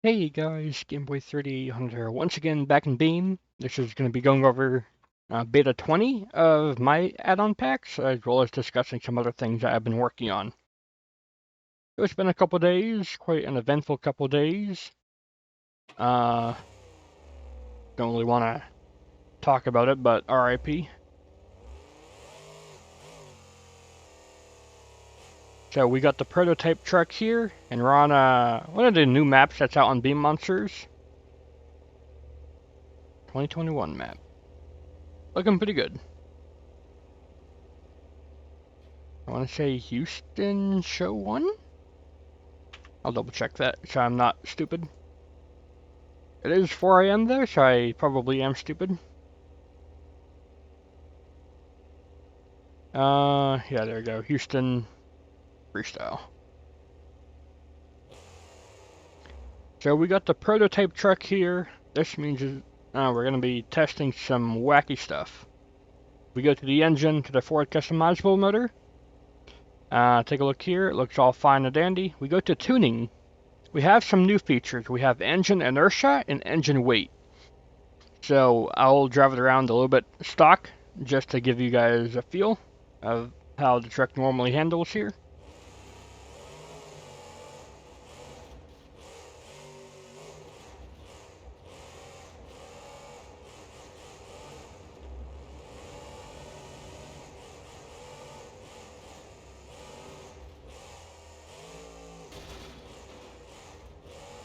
Hey guys, Gameboy30 Hunter once again back in Beam. This is going to be going over beta 20 of my add-on packs, as well as discussing some other things that I've been working on. It's been a couple days, quite an eventful couple days. Don't really want to talk about it, but RIP. So we got the prototype truck here, and we're on one of the new maps that's out on Beam Monsters. 2021 map. Looking pretty good. I want to say Houston Show 1? I'll double check that so I'm not stupid. It is 4 AM though, so I probably am stupid. Yeah, there we go. Houston Freestyle. So we got the prototype truck here. This means we're going to be testing some wacky stuff. We go to the engine, to the forward customizable motor. Take a look here. It looks all fine and dandy. We go to tuning. We have some new features. We have engine inertia and engine weight. So I'll drive it around a little bit stock, just to give you guys a feel of how the truck normally handles here.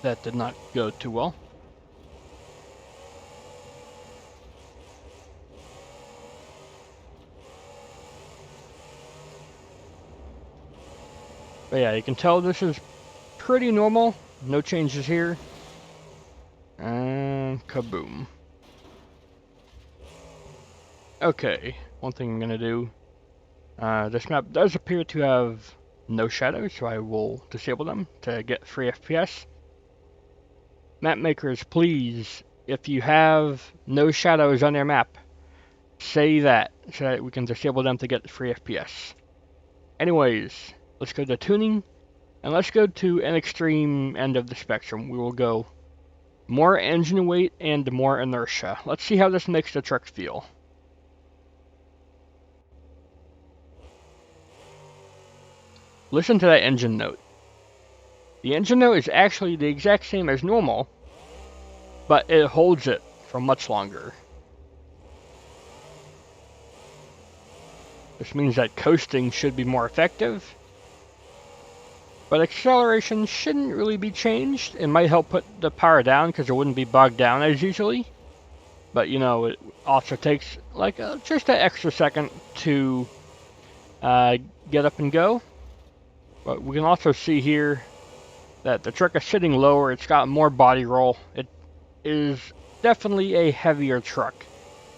That did not go too well. But yeah, you can tell this is pretty normal. No changes here. And kaboom. Okay, one thing I'm gonna do. This map does appear to have no shadows, so I will disable them to get free FPS. Map makers, please, if you have no shadows on your map, say that so that we can disable them to get free FPS. Anyways, let's go to tuning, and let's go to an extreme end of the spectrum. We will go more engine weight and more inertia. Let's see how this makes the truck feel. Listen to that engine note. The engine note is actually the exact same as normal, but it holds it for much longer. This means that coasting should be more effective, but acceleration shouldn't really be changed. It might help put the power down because it wouldn't be bogged down as usually. But you know, it also takes like just an extra second to get up and go. But we can also see here that the truck is sitting lower. It's got more body roll. It is definitely a heavier truck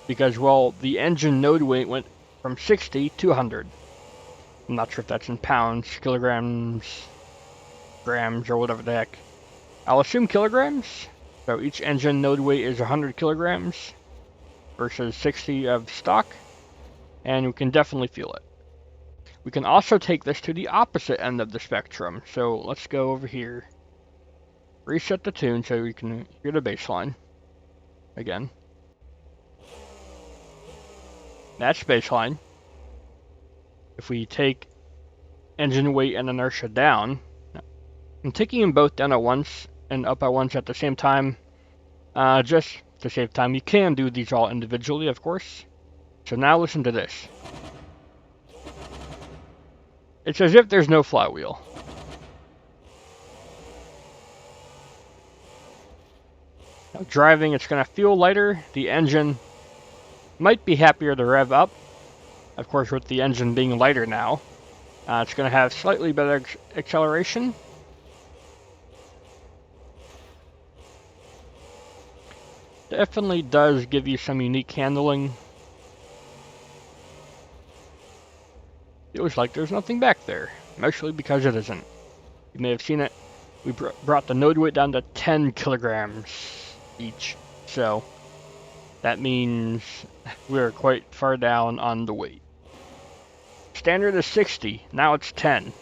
because, well, the engine node weight went from 60 to 100. I'm not sure if that's in pounds, kilograms, grams, or whatever the heck. I'll assume kilograms. So each engine node weight is 100 kilograms versus 60 of stock, and we can definitely feel it. We can also take this to the opposite end of the spectrum. So let's go over here. Reset the tune so we can hear the bass line again. That's bass line. If we take engine weight and inertia down, I'm taking them both down at once and up at once at the same time, just to save time. You can do these all individually, of course. So now listen to this. It's as if there's no flywheel. Now driving, it's going to feel lighter. The engine might be happier to rev up. Of course, with the engine being lighter now, it's going to have slightly better acceleration. Definitely does give you some unique handling. It looks like there's nothing back there, mostly because it isn't. You may have seen it. We brought the node weight down to 10 kilograms each, so that means we're quite far down on the weight. Standard is 60, now it's 10.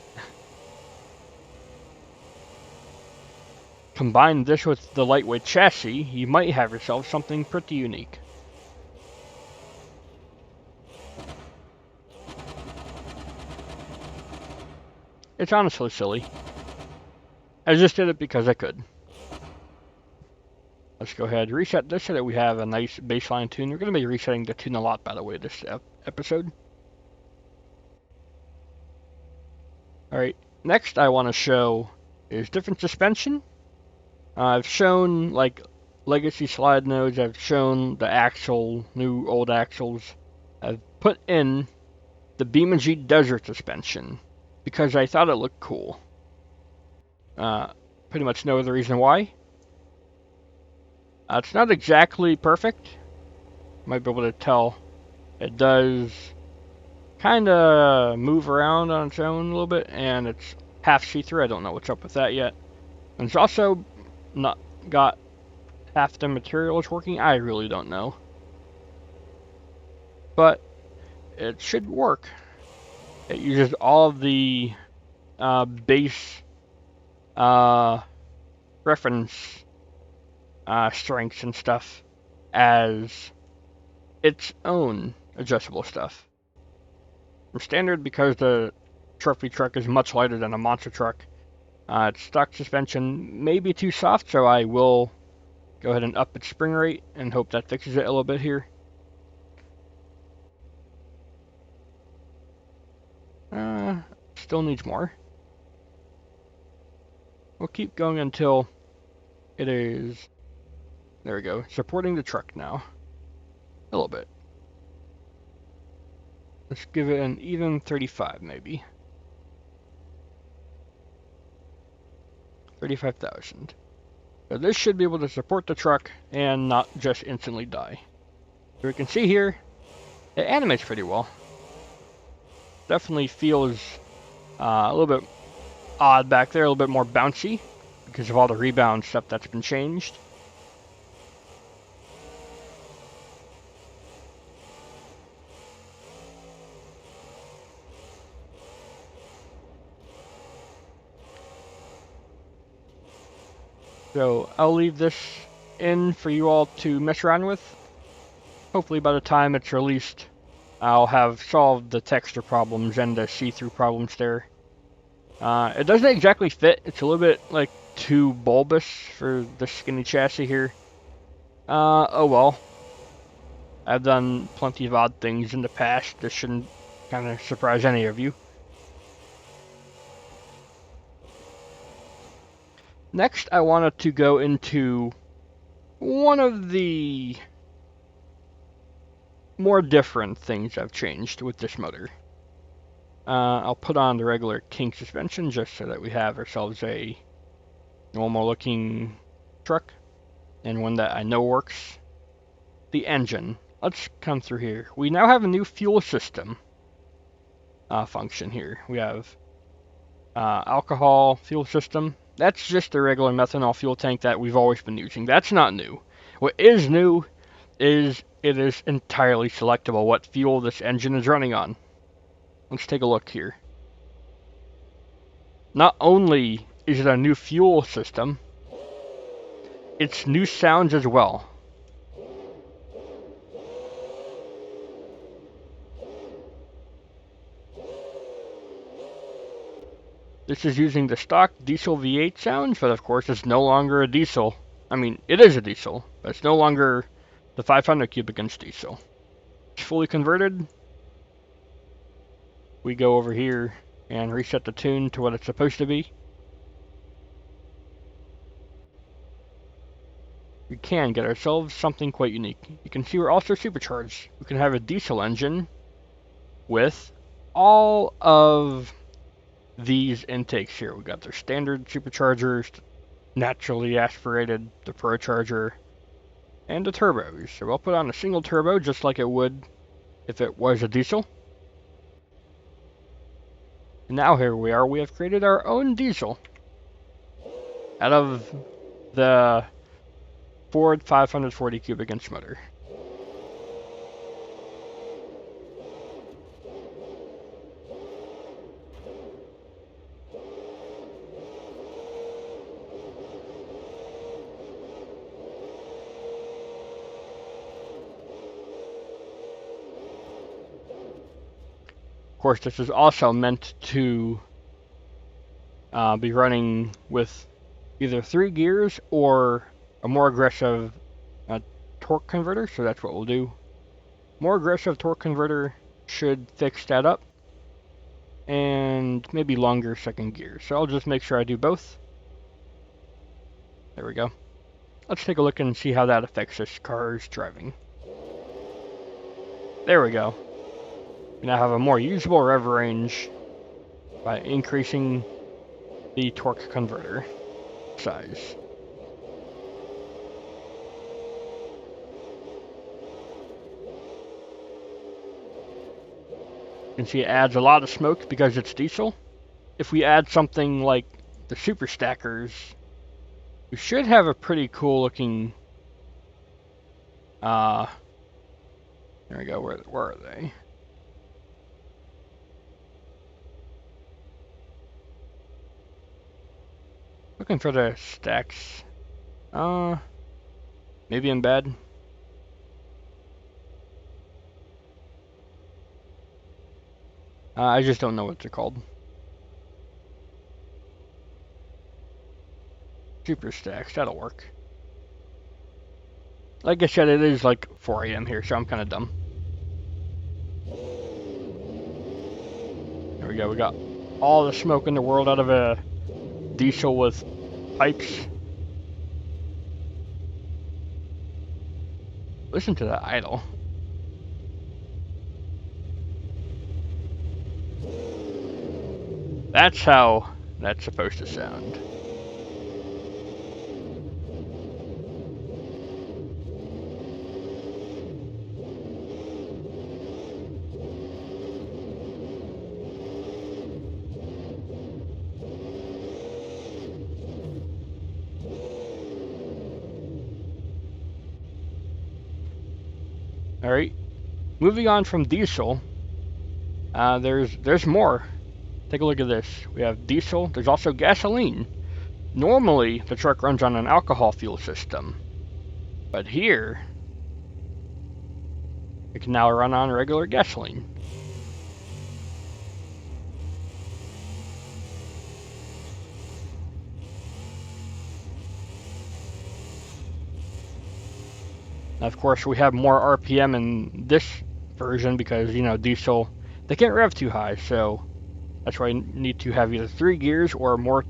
combine this with the lightweight chassis, you might have yourself something pretty unique. It's honestly silly. I just did it because I could. Let's go ahead and reset this so that we have a nice baseline tune. We're going to be resetting the tune a lot, by the way, this episode. Alright, next I want to show is different suspension. I've shown like legacy slide nodes, I've shown the axle, new old axles. I've put in the BeamNG Desert suspension because I thought it looked cool. Pretty much no other reason why. It's not exactly perfect. You might be able to tell. It does kind of move around on its own a little bit, and it's half see-through. I don't know what's up with that yet. And it's also not got half the materials working. I really don't know. But it should work. It uses all of the base reference strengths and stuff as its own adjustable stuff. From standard, because the trophy truck is much lighter than a monster truck, its stock suspension may be too soft, so I will go ahead and up its spring rate and hope that fixes it a little bit here. Still needs more. We'll keep going until it is, there we go, supporting the truck now. A little bit. Let's give it an even 35 maybe. 35,000. So this should be able to support the truck and not just instantly die. So we can see here, it animates pretty well. Definitely feels a little bit odd back there, a little bit more bouncy because of all the rebound stuff that's been changed. So I'll leave this in for you all to mess around with. Hopefully by the time it's released, I'll have solved the texture problems and the see-through problems there. It doesn't exactly fit. It's a little bit like too bulbous for the skinny chassis here. Oh well. I've done plenty of odd things in the past. This shouldn't kind of surprise any of you. Next, I wanted to go into one of the more different things I've changed with this motor. I'll put on the regular kink suspension just so that we have ourselves a normal looking truck and one that I know works. The engine. Let's come through here. We now have a new fuel system function here. We have alcohol fuel system. That's just a regular methanol fuel tank that we've always been using. That's not new. What is new is it is entirely selectable what fuel this engine is running on. Let's take a look here. Not only is it a new fuel system, it's new sounds as well. This is using the stock diesel V8 sounds, but of course it's no longer a diesel. I mean, it is a diesel, but it's no longer the 500 cubic inch diesel. It's fully converted. We go over here and reset the tune to what it's supposed to be. We can get ourselves something quite unique. You can see we're also supercharged. We can have a diesel engine with all of these intakes here. We got their standard superchargers, naturally aspirated, the Pro Charger, and the turbos. So we'll put on a single turbo just like it would if it was a diesel. And now here we are, we have created our own diesel out of the Ford 540 cubic inch motor. course, this is also meant to be running with either 3 gears or a more aggressive torque converter, so that's what we'll do. More aggressive torque converter should fix that up, and maybe longer second gear. So I'll just make sure I do both. There we go. Let's take a look and see how that affects this car's driving. There we go. We now have a more usable rev range by increasing the torque converter size. You can see it adds a lot of smoke because it's diesel. If we add something like the super stackers, we should have a pretty cool looking there we go. Where are they? Looking for the stacks. Maybe in bed. I just don't know what they're called. Super stacks, that'll work. Like I said, it is like 4 AM here, so I'm kind of dumb. There we go, we got all the smoke in the world out of a diesel with pipes. Listen to that idle. That's how that's supposed to sound. Alright, moving on from diesel, there's more. Take a look at this. We have diesel, there's also gasoline. Normally, the truck runs on an alcohol fuel system, but here, it can now run on regular gasoline. Now, of course, we have more RPM in this version because, you know, diesel, they can't rev too high, so that's why you need to have either 3 gears or more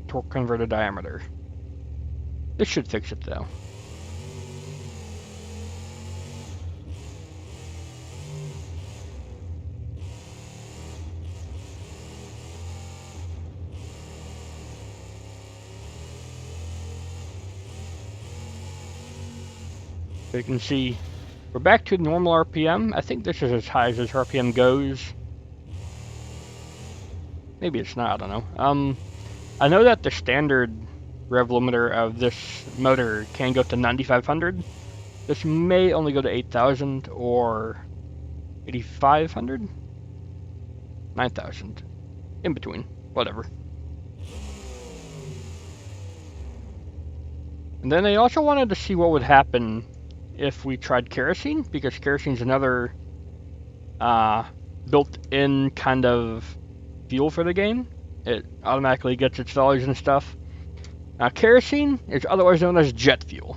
torque converter diameter. This should fix it though. So you can see we're back to normal RPM. I think this is as high as this RPM goes. Maybe it's not, I don't know. I know that the standard rev limiter of this motor can go to 9,500. This may only go to 8,000 or 8,500? 9,000. In between. Whatever. And then I also wanted to see what would happen if we tried kerosene, because kerosene's another built-in kind of fuel for the game. It automatically gets its values and stuff. Kerosene is otherwise known as jet fuel.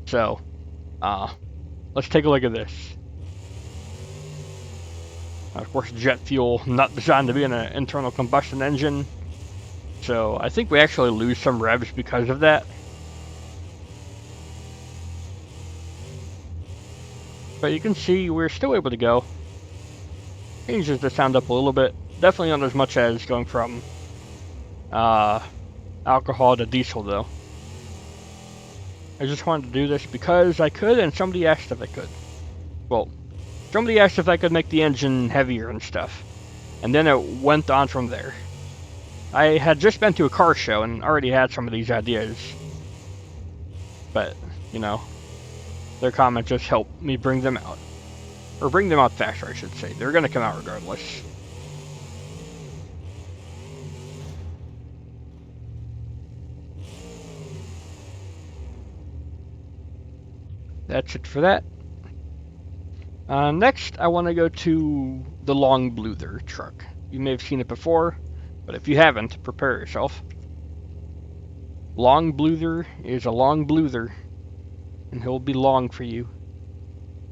So, let's take a look at this. Of course, jet fuel not designed to be in an internal combustion engine. So, I think we actually lose some revs because of that. But you can see we're still able to go. Changes the sound up a little bit. Definitely not as much as going from alcohol to diesel though. I just wanted to do this because I could and somebody asked if I could. Well, somebody asked if I could make the engine heavier and stuff. And then it went on from there. I had just been to a car show and already had some of these ideas. But, you know, their comment just helped me bring them out. Or bring them out faster, I should say. They're going to come out regardless. That's it for that. Next, I want to go to the long Bluther truck. You may have seen it before, but if you haven't, prepare yourself. Long Bluther is a long Bluther, and he'll be long for you,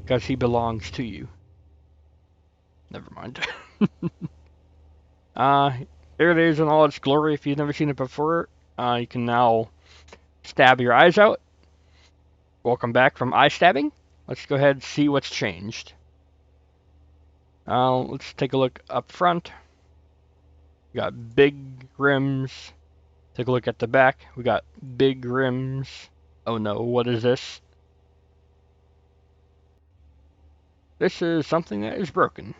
because he belongs to you. Never mind. Here it is in all its glory. If you've never seen it before, you can now stab your eyes out. Welcome back from eye stabbing. Let's go ahead and see what's changed. Let's take a look up front. We got big rims. Take a look at the back. We got big rims. Oh no, what is this? This is something that is broken.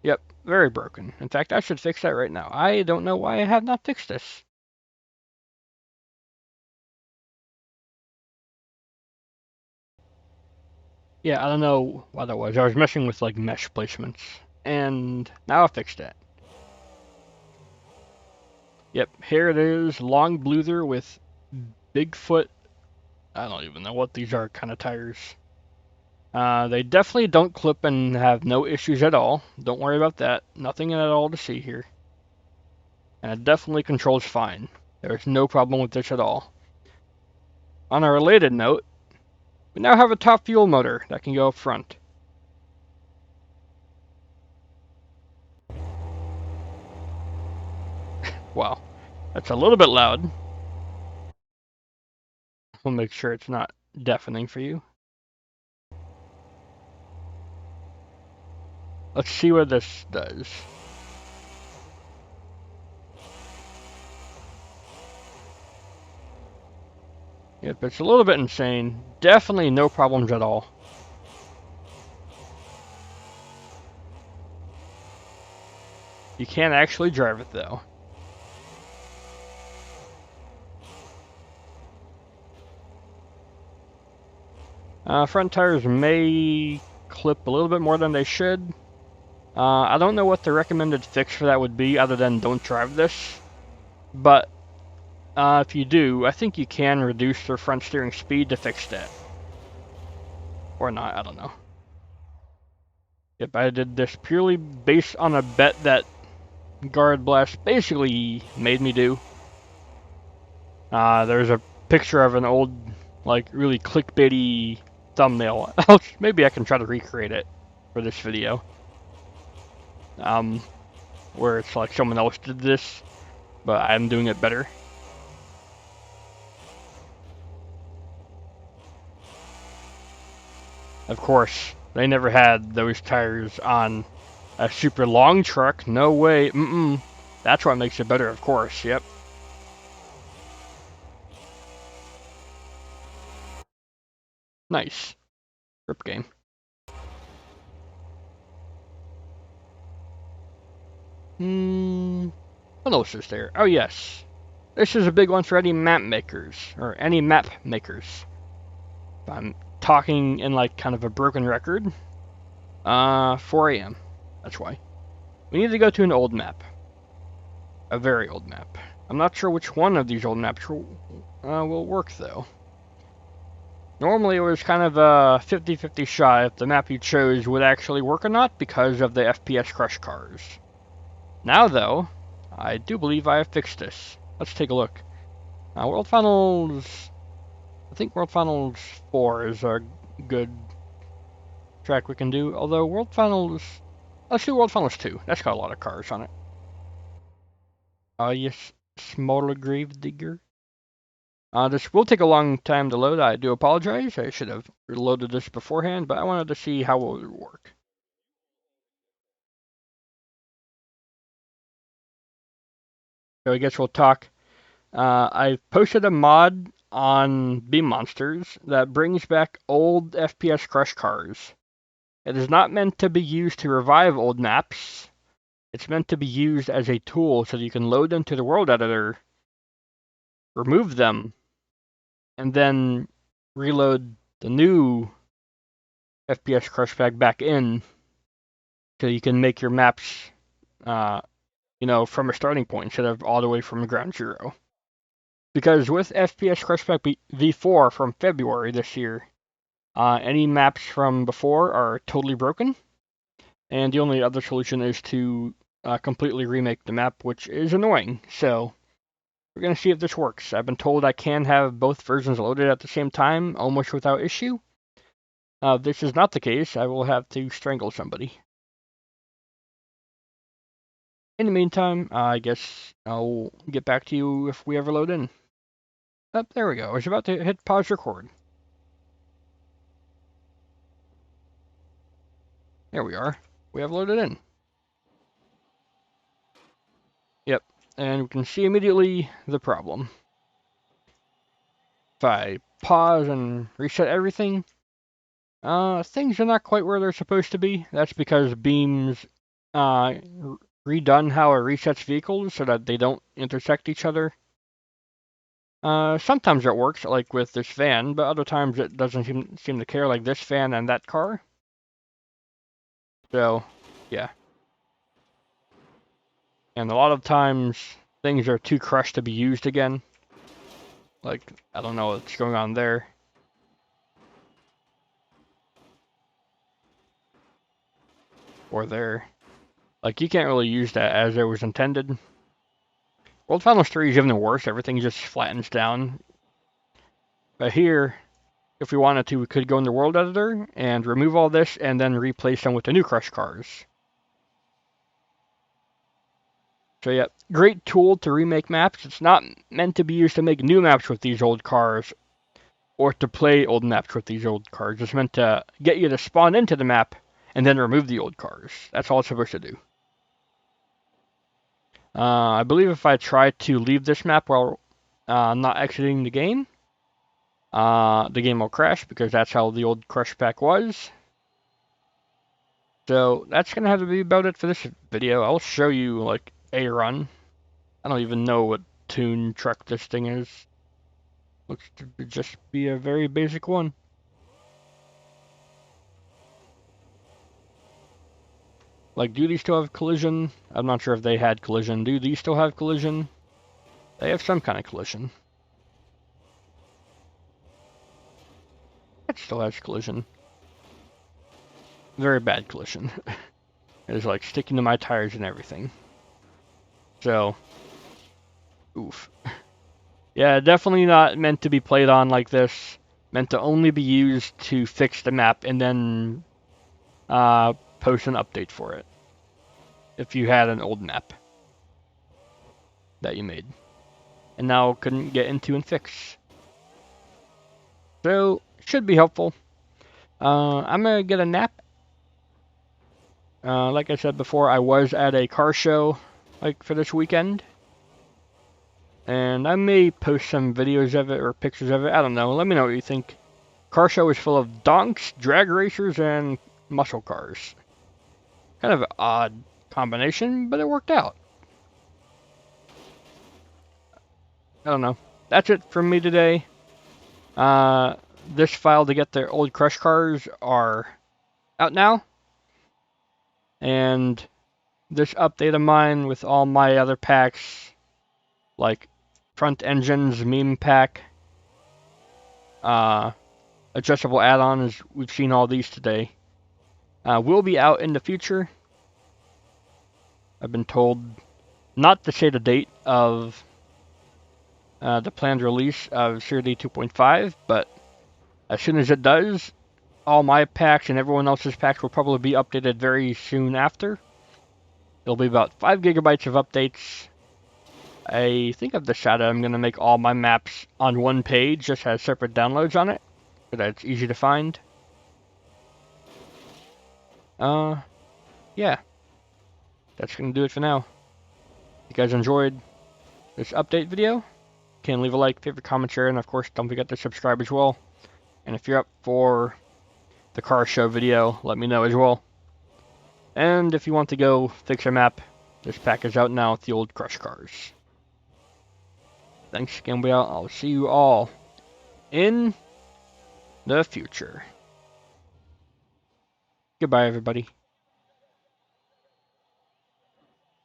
Yep, very broken. In fact, I should fix that right now. I don't know why I have not fixed this. Yeah, I don't know what that was. I was messing with like mesh placements. And now I fixed that. Yep, here it is. Long Bluther with Bigfoot. I don't even know what these are kind of tires. They definitely don't clip and have no issues at all. Don't worry about that. Nothing at all to see here. And it definitely controls fine. There's no problem with this at all. On a related note, we now have a top fuel motor that can go up front. Wow, that's a little bit loud. We'll make sure it's not deafening for you. Let's see what this does. Yep, it's a little bit insane. Definitely no problems at all. You can't actually drive it though. Front tires may clip a little bit more than they should. I don't know what the recommended fix for that would be other than don't drive this. But if you do, I think you can reduce their front steering speed to fix that. Or not, I don't know. Yep, I did this purely based on a bet that Guard Blast basically made me do. There's a picture of an old, like, really clickbaity thumbnail. Maybe I can try to recreate it for this video. Where it's like someone else did this, but I'm doing it better. Of course, they never had those tires on a super long truck. No way. That's what makes it better, of course. Yep. Nice. Rip game. What else is there? Oh, yes. This is a big one for any map makers, or any map makers. I'm talking in like kind of a broken record. 4 AM. That's why. We need to go to an old map. A very old map. I'm not sure which one of these old maps will work though. Normally it was kind of a 50-50 shot if the map you chose would actually work or not because of the FPS crush cars. Now though, I do believe I have fixed this. Let's take a look. World Finals... I think World Finals 4 is a good track we can do, although World Finals... Let's do World Finals 2. That's got a lot of cars on it. Yes, smaller grave digger. This will take a long time to load. I do apologize. I should have loaded this beforehand, but I wanted to see how it would work. So I guess we'll talk. I posted a mod on Beam Monsters that brings back old FPS crush cars. It is not meant to be used to revive old maps. It's meant to be used as a tool so that you can load them to the world editor, remove them, and then reload the new FPS crush pack back in so you can make your maps, from a starting point instead of all the way from ground zero. Because with FPS crush pack V4 from February this year, any maps from before are totally broken. And the only other solution is to completely remake the map, which is annoying. So we're going to see if this works. I've been told I can have both versions loaded at the same time, almost without issue. If this is not the case, I will have to strangle somebody. In the meantime, I guess I'll get back to you if we ever load in. Oh, there we go. I was about to hit pause record. There we are. We have loaded in. Yep, and we can see immediately the problem. If I pause and reset everything, things are not quite where they're supposed to be. That's because Beam's redone how it resets vehicles so that they don't intersect each other. Sometimes it works, like with this van, but other times it doesn't seem to care, like this van and that car. So, yeah. And a lot of times, things are too crushed to be used again. Like, I don't know what's going on there. Or there. Like, you can't really use that as it was intended. World Finals 3 is even worse. Everything just flattens down. But here, if we wanted to, we could go in the world editor and remove all this and then replace them with the new crush cars. So yeah, great tool to remake maps. It's not meant to be used to make new maps with these old cars or to play old maps with these old cars. It's meant to get you to spawn into the map and then remove the old cars. That's all it's supposed to do. I believe if I try to leave this map while not exiting the game will crash because that's how the old crush pack was. So that's going to have to be about it for this video. I'll show you like a run. I don't even know what tune truck this thing is. Looks to just be a very basic one. Like, do these still have collision? I'm not sure if they had collision. Do these still have collision? They have some kind of collision. That still has collision. Very bad collision. It's like sticking to my tires and everything. So, oof. Yeah, definitely not meant to be played on like this. Meant to only be used to fix the map and then post an update for it. If you had an old map that you made and now couldn't get into and fix. So, should be helpful. I'm gonna get a nap. Like I said before, I was at a car show like for this weekend. And I may post some videos of it or pictures of it. I don't know. Let me know what you think. Car show is full of donks, drag racers, and muscle cars. Kind of an odd combination, but it worked out. I don't know. That's it from me today. This file to get the old crush cars are out now. And this update of mine with all my other packs, like front engines, meme pack, adjustable add-ons, we've seen all these today, will be out in the future. I've been told not to say the date of the planned release of CRD 2.5, but as soon as it does, all my packs and everyone else's packs will probably be updated very soon after. It'll be about 5 gigabytes of updates. I think I've decided I'm going to make all my maps on one page, just has separate downloads on it, so that it's easy to find. Yeah. That's going to do it for now. If you guys enjoyed this update video, you can leave a like, favorite, comment, share, and of course, don't forget to subscribe as well. And if you're up for the car show video, let me know as well. And if you want to go fix your map, this pack is out now with the old crush cars. Thanks again, I'll see you all in the future. Goodbye, everybody.